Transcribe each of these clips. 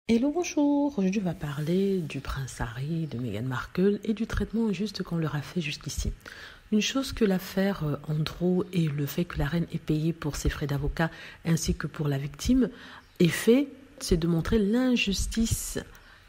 Hello, bonjour. Aujourd'hui, on va parler du prince Harry, de Meghan Markle et du traitement injuste qu'on leur a fait jusqu'ici. Une chose que l'affaire Andrew et le fait que la reine ait payé pour ses frais d'avocat ainsi que pour la victime est fait, c'est de montrer l'injustice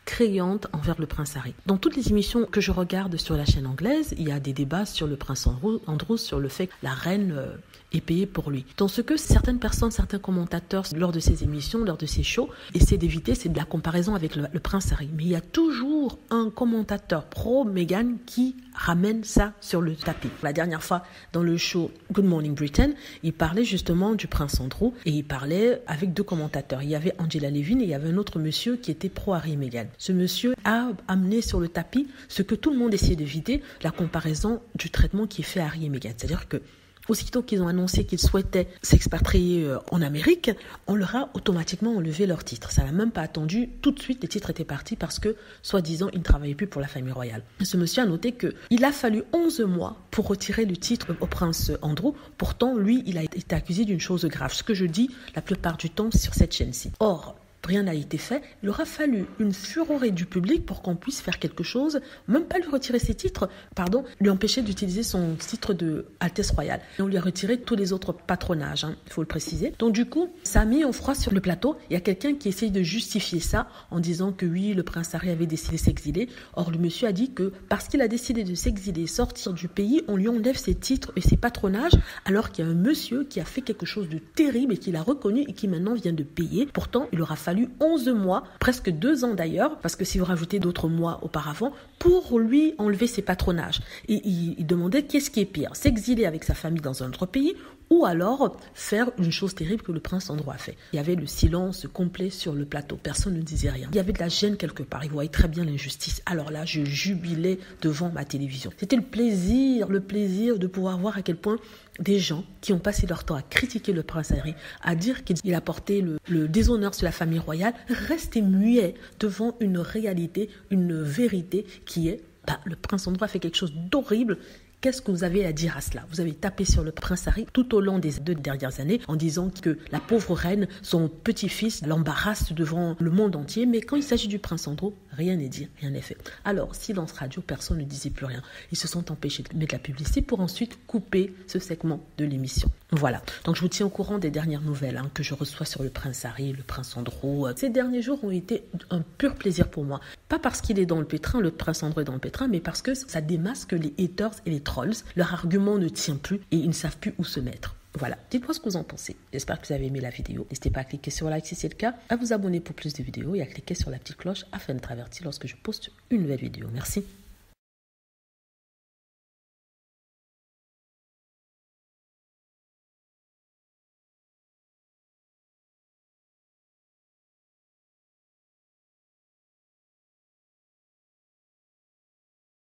criante envers le prince Harry. Dans toutes les émissions que je regarde sur la chaîne anglaise, il y a des débats sur le prince Andrew, sur le fait que la reine est payée pour lui. Dans ce que certaines personnes, certains commentateurs, lors de ces émissions, lors de ces shows, essaient d'éviter, c'est de la comparaison avec le prince Harry. Mais il y a toujours un commentateur pro-Meghan qui ramène ça sur le tapis. La dernière fois, dans le show Good Morning Britain, il parlait justement du prince Andrew et il parlait avec deux commentateurs. Il y avait Angela Levin et il y avait un autre monsieur qui était pro-Harry et Meghan. Ce monsieur a amené sur le tapis ce que tout le monde essayait d'éviter, la comparaison du traitement qui est fait à Harry et Meghan. C'est-à-dire que aussitôt qu'ils ont annoncé qu'ils souhaitaient s'expatrier en Amérique, on leur a automatiquement enlevé leur titre. Ça n'a même pas attendu. Tout de suite, les titres étaient partis parce que, soi-disant, ils ne travaillaient plus pour la famille royale. Ce monsieur a noté qu'il a fallu 11 mois pour retirer le titre au prince Andrew. Pourtant, lui, il a été accusé d'une chose grave. Ce que je dis la plupart du temps sur cette chaîne-ci. Or, rien n'a été fait. Il aura fallu une furorée du public pour qu'on puisse faire quelque chose, même pas lui retirer ses titres, lui empêcher d'utiliser son titre de Altesse Royale. Et on lui a retiré tous les autres patronages, il faut le préciser. Donc du coup, ça a mis en froid sur le plateau. Il y a quelqu'un qui essaye de justifier ça en disant que oui, le prince Harry avait décidé de s'exiler. Or, le monsieur a dit que parce qu'il a décidé de s'exiler, sortir du pays, on lui enlève ses titres et ses patronages, alors qu'il y a un monsieur qui a fait quelque chose de terrible et qu'il a reconnu et qui maintenant vient de payer. Pourtant, il aura fallu 11 mois, presque 2 ans d'ailleurs, parce que si vous rajoutez d'autres mois auparavant, pour lui enlever ses patronages. Et il demandait qu'est-ce qui est pire, s'exiler avec sa famille dans un autre pays ou alors faire une chose terrible que le prince Andrew a fait. Il y avait le silence complet sur le plateau, personne ne disait rien. Il y avait de la gêne quelque part, il voyait très bien l'injustice. Alors là, je jubilais devant ma télévision. C'était le plaisir de pouvoir voir à quel point des gens qui ont passé leur temps à critiquer le prince Harry, à dire qu'il a porté le déshonneur sur la famille royale, restaient muets devant une réalité, une vérité qui est, le prince Andrew a fait quelque chose d'horrible. Qu'est-ce que vous avez à dire à cela? Vous avez tapé sur le prince Harry tout au long des 2 dernières années en disant que la pauvre reine, son petit-fils, l'embarrasse devant le monde entier. Mais quand il s'agit du prince Andrew, rien n'est dit, rien n'est fait. Alors, silence radio, personne ne disait plus rien. Ils se sont empêchés de mettre la publicité pour ensuite couper ce segment de l'émission. Voilà. Donc, je vous tiens au courant des dernières nouvelles que je reçois sur le prince Harry, le prince Andrew. Ces derniers jours ont été un pur plaisir pour moi. Pas parce qu'il est dans le pétrin, le prince Andrew est dans le pétrin, mais parce que ça démasque les haters et les trolls. Leur argument ne tient plus et ils ne savent plus où se mettre. Voilà, dites-moi ce que vous en pensez. J'espère que vous avez aimé la vidéo. N'hésitez pas à cliquer sur like si c'est le cas, à vous abonner pour plus de vidéos et à cliquer sur la petite cloche afin d'être averti lorsque je poste une nouvelle vidéo. Merci.